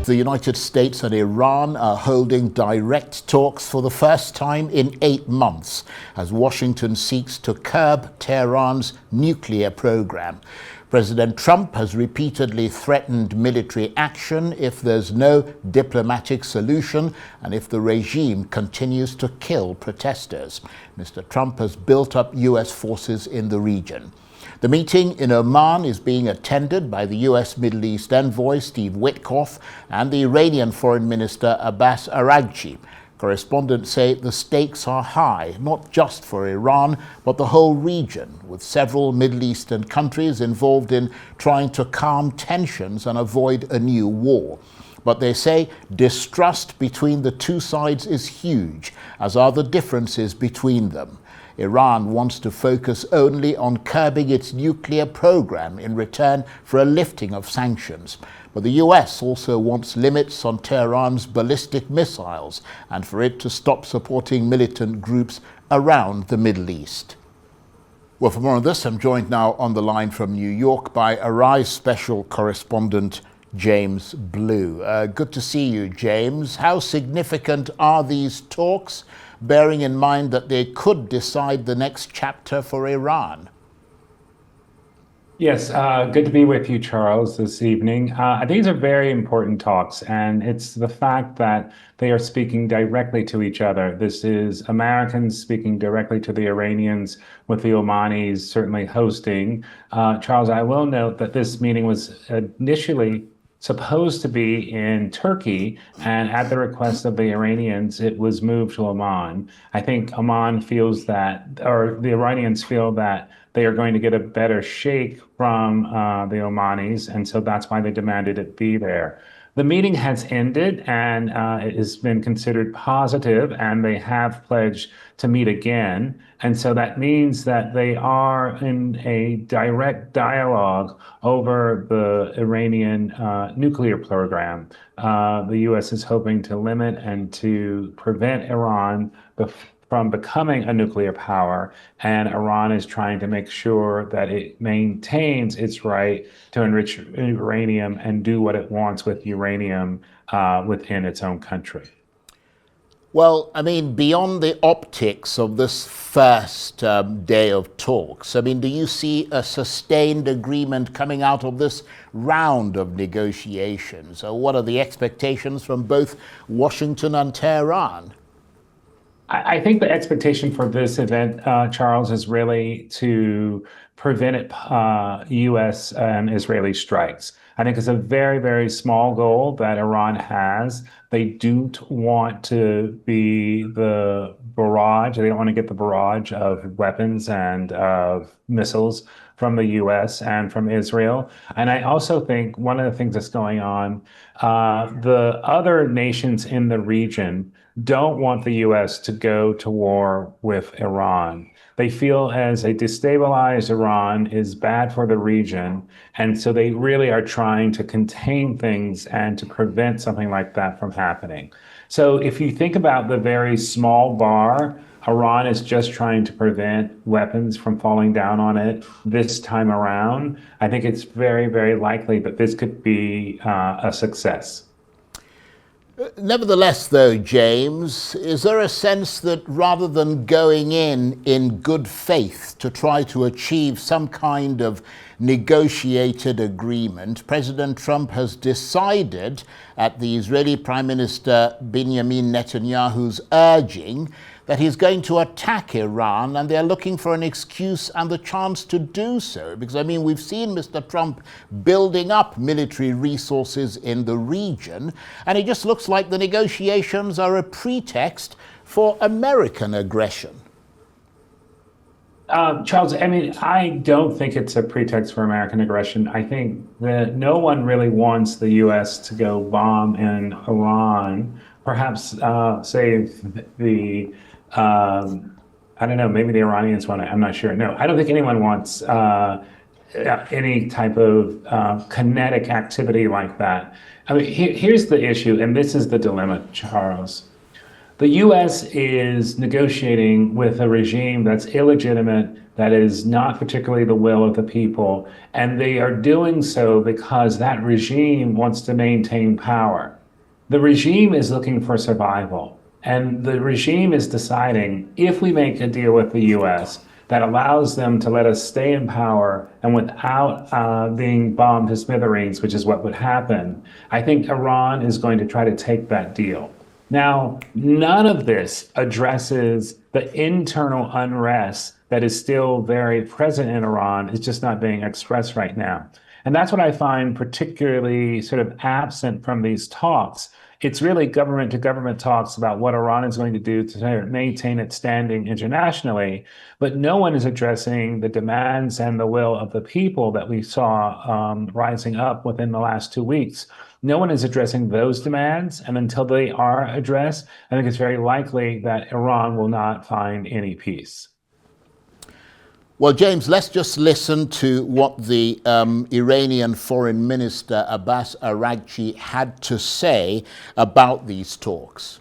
The United States and Iran are holding direct talks for the first time in 8 months as Washington seeks to curb Tehran's nuclear program. President Trump has repeatedly threatened military action if there's no diplomatic solution and if the regime continues to kill protesters. Mr. Trump has built up U.S. forces in the region. The meeting in Oman is being attended by the U.S. Middle East envoy Steve Witkoff and the Iranian Foreign Minister Abbas Araghchi. Correspondents say the stakes are high, not just for Iran, but the whole region, with several Middle Eastern countries involved in trying to calm tensions and avoid a new war. But they say distrust between the two sides is huge, as are the differences between them. Iran wants to focus only on curbing its nuclear program in return for a lifting of sanctions. But the US also wants limits on Tehran's ballistic missiles and for it to stop supporting militant groups around the Middle East. Well, for more on this, I'm joined now on the line from New York by Arise special correspondent James Blue. Good to see you, James. How significant are these talks, bearing in mind that they could decide the next chapter for Iran? Yes, good to be with you, Charles, this evening. These are very important talks, and it's the fact that they are speaking directly to each other. This is Americans speaking directly to the Iranians, with the Omanis certainly hosting. Charles, I will note that this meeting was initially supposed to be in Turkey, and at the request of the Iranians, it was moved to Oman. I think Oman feels that, or the Iranians feel that they are going to get a better shake from the Omanis, and so that's why they demanded it be there. The meeting has ended, and it has been considered positive, and they have pledged to meet again. And so that means that they are in a direct dialogue over the Iranian nuclear program. The U.S. is hoping to limit and to prevent Iran from becoming a nuclear power, and Iran is trying to make sure that it maintains its right to enrich uranium and do what it wants with uranium within its own country. Well, I mean, beyond the optics of this first day of talks, I mean, do you see a sustained agreement coming out of this round of negotiations? Or what are the expectations from both Washington and Tehran? I think the expectation for this event, Charles, is really to prevent U.S. and Israeli strikes. I think it's a very, very small goal that Iran has. They don't want to be the barrage. They don't want to get the barrage of weapons and of missiles from the U.S. and from Israel. And I also think one of the things that's going on, the other nations in the region don't want the U.S. to go to war with Iran. They feel as a destabilized Iran is bad for the region, and so they really are trying to contain things and to prevent something like that from happening. So if you think about the very small bar, Iran is just trying to prevent weapons from falling down on it this time around. I think it's very, very likely that this could be a success. Nevertheless, though, James, is there a sense that rather than going in good faith to try to achieve some kind of negotiated agreement, President Trump has decided, at the Israeli Prime Minister Benjamin Netanyahu's urging, that he's going to attack Iran, and they're looking for an excuse and the chance to do so? Because, I mean, we've seen Mr. Trump building up military resources in the region, and it just looks like the negotiations are a pretext for American aggression. Charles, I mean, I don't think it's a pretext for American aggression. I think that no one really wants the U.S. to go bomb in Iran. Perhaps, say, the I don't know, maybe the Iranians want it, I'm not sure. No, I don't think anyone wants any type of kinetic activity like that. I mean, here's the issue, and this is the dilemma, Charles. The U.S. is negotiating with a regime that's illegitimate, that is not particularly the will of the people, and they are doing so because that regime wants to maintain power. The regime is looking for survival, and the regime is deciding if we make a deal with the U.S. that allows them to let us stay in power and without being bombed to smithereens, which is what would happen, I think Iran is going to try to take that deal. Now, none of this addresses the internal unrest that is still very present in Iran. It's just not being expressed right now. And that's what I find particularly sort of absent from these talks. It's really government to government talks about what Iran is going to do to maintain its standing internationally, but no one is addressing the demands and the will of the people that we saw rising up within the last 2 weeks. No one is addressing those demands, and until they are addressed, I think it's very likely that Iran will not find any peace. Well, James, let's just listen to what the Iranian Foreign Minister Abbas Araghchi had to say about these talks.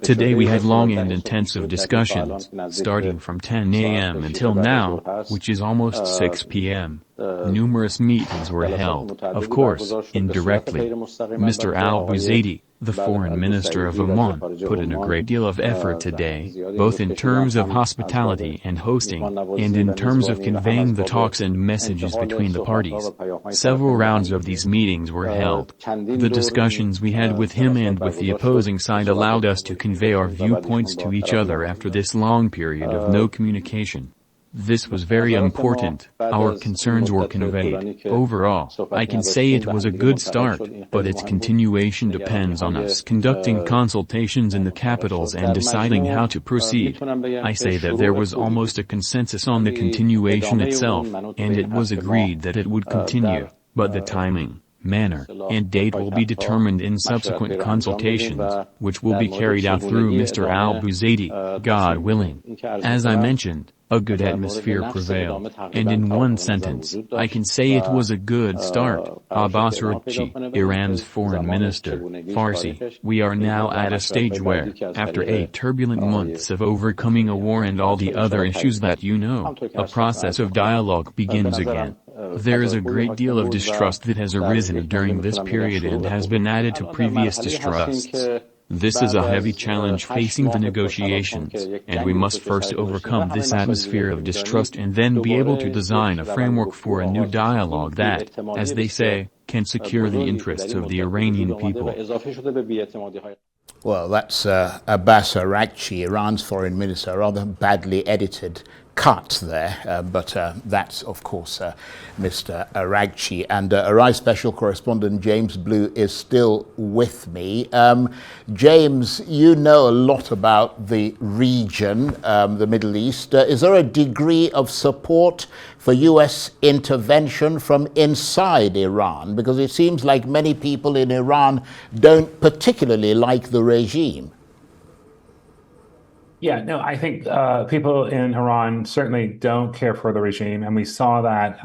Today we had long and intensive discussions, starting from 10 a.m. until now, which is almost 6 p.m. Numerous meetings were held, of course, indirectly. Mr. al-Buzaidi, the foreign minister of Oman, put in a great deal of effort today, both in terms of hospitality and hosting, and in terms of conveying the talks and messages between the parties. Several rounds of these meetings were held. The discussions we had with him and with the opposing side allowed us to convey our viewpoints to each other after this long period of no communication. This was very important. Our concerns were conveyed. Overall, I can say it was a good start, but its continuation depends on us conducting consultations in the capitals and deciding how to proceed. I say that there was almost a consensus on the continuation itself, and it was agreed that it would continue, but the timing, manner, and date will be determined in subsequent consultations, which will be carried out through Mr. al-Buzaidi, God willing. As I mentioned, a good atmosphere prevailed, and in one sentence, I can say it was a good start. Abbas Araghchi, Iran's foreign minister, Farsi, we are now at a stage where, after 8 turbulent months of overcoming a war and all the other issues that you know, a process of dialogue begins again. There is a great deal of distrust that has arisen during this period and has been added to previous distrusts. This is a heavy challenge facing the negotiations, and we must first overcome this atmosphere of distrust and then be able to design a framework for a new dialogue that, as they say, can secure the interests of the Iranian people. Well, that's Abbas Araghchi, Iran's foreign minister, rather badly edited cut there, but that's, of course, Mr. Araghchi. And Arise Special Correspondent James Blue is still with me. James, you know a lot about the region, the Middle East. Is there a degree of support for U.S. intervention from inside Iran? Because it seems like many people in Iran don't particularly like the regime. Yeah, no, I think people in Iran certainly don't care for the regime, and we saw that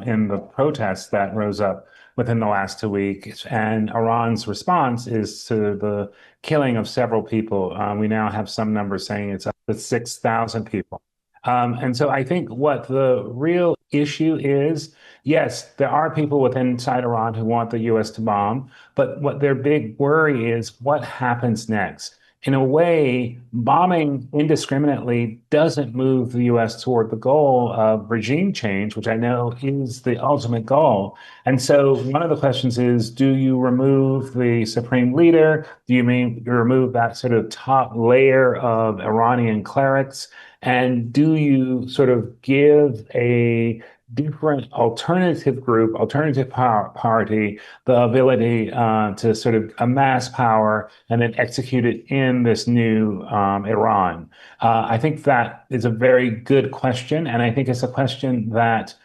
in the protests that rose up within the last 2 weeks. And Iran's response is to the killing of several people. We now have some numbers saying it's up to 6,000 people. And so I think what the real issue is, yes, there are people inside Iran who want the U.S. to bomb, but what their big worry is what happens next. In a way, bombing indiscriminately doesn't move the U.S. toward the goal of regime change, which I know is the ultimate goal. And so one of the questions is, do you remove the supreme leader? Do you mean you remove that sort of top layer of Iranian clerics? And do you sort of give a different alternative group, alternative party, the ability to sort of amass power and then execute it in this new Iran? I think that is a very good question, and I think it's a question that,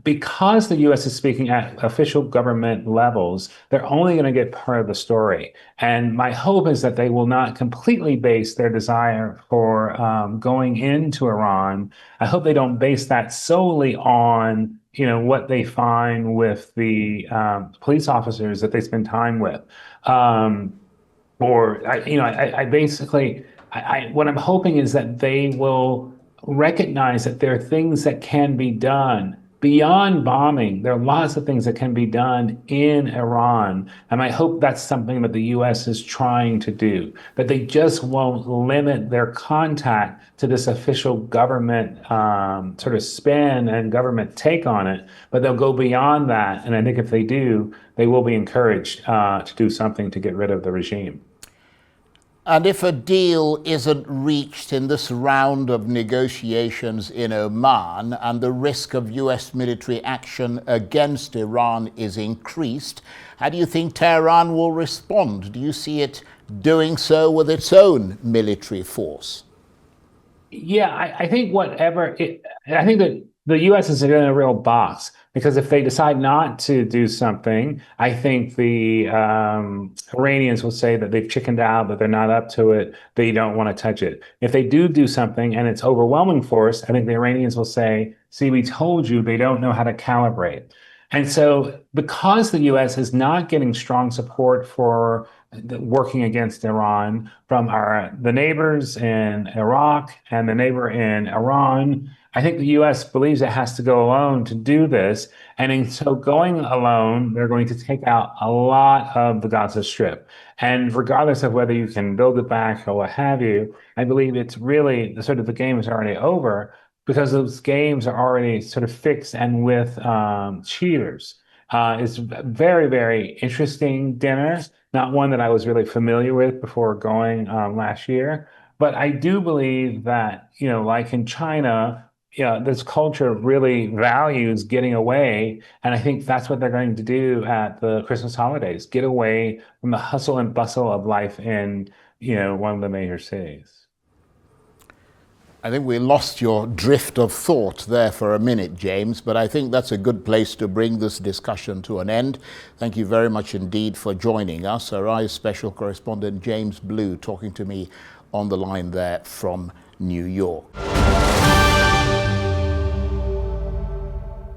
because the U.S. is speaking at official government levels, they're only going to get part of the story. And my hope is that they will not completely base their desire for going into Iran. I hope they don't base that solely on what they find with the police officers that they spend time with. What I'm hoping is that they will recognize that there are things that can be done beyond bombing. There are lots of things that can be done in Iran. And I hope that's something that the U.S. is trying to do, that they just won't limit their contact to this official government sort of spin and government take on it, but they'll go beyond that. And I think if they do, they will be encouraged to do something to get rid of the regime. And if a deal isn't reached in this round of negotiations in Oman and the risk of U.S. military action against Iran is increased, how do you think Tehran will respond? Do you see it doing so with its own military force? Yeah, I think I think that the U.S. is in a real box, because if they decide not to do something, I think the Iranians will say that they've chickened out, that they're not up to it, they don't want to touch it. If they do something and it's overwhelming force, I think the Iranians will say, see, we told you. They don't know how to calibrate. And so because the U.S. is not getting strong support for working against Iran from the neighbors in Iraq and the neighbor in Iran, I think the U.S. believes it has to go alone to do this. And in so going alone, they're going to take out a lot of the Gaza Strip. And regardless of whether you can build it back or what have you, I believe it's really the game is already over, because those games are already sort of fixed and with cheaters. It's a very, very interesting dinner, not one that I was really familiar with before going last year. But I do believe that, like in China, this culture really values getting away. And I think that's what they're going to do at the Christmas holidays, get away from the hustle and bustle of life in, one of the major cities. I think we lost your drift of thought there for a minute, James, but I think that's a good place to bring this discussion to an end. Thank you very much indeed for joining us. Arise special correspondent James Blue talking to me on the line there from New York.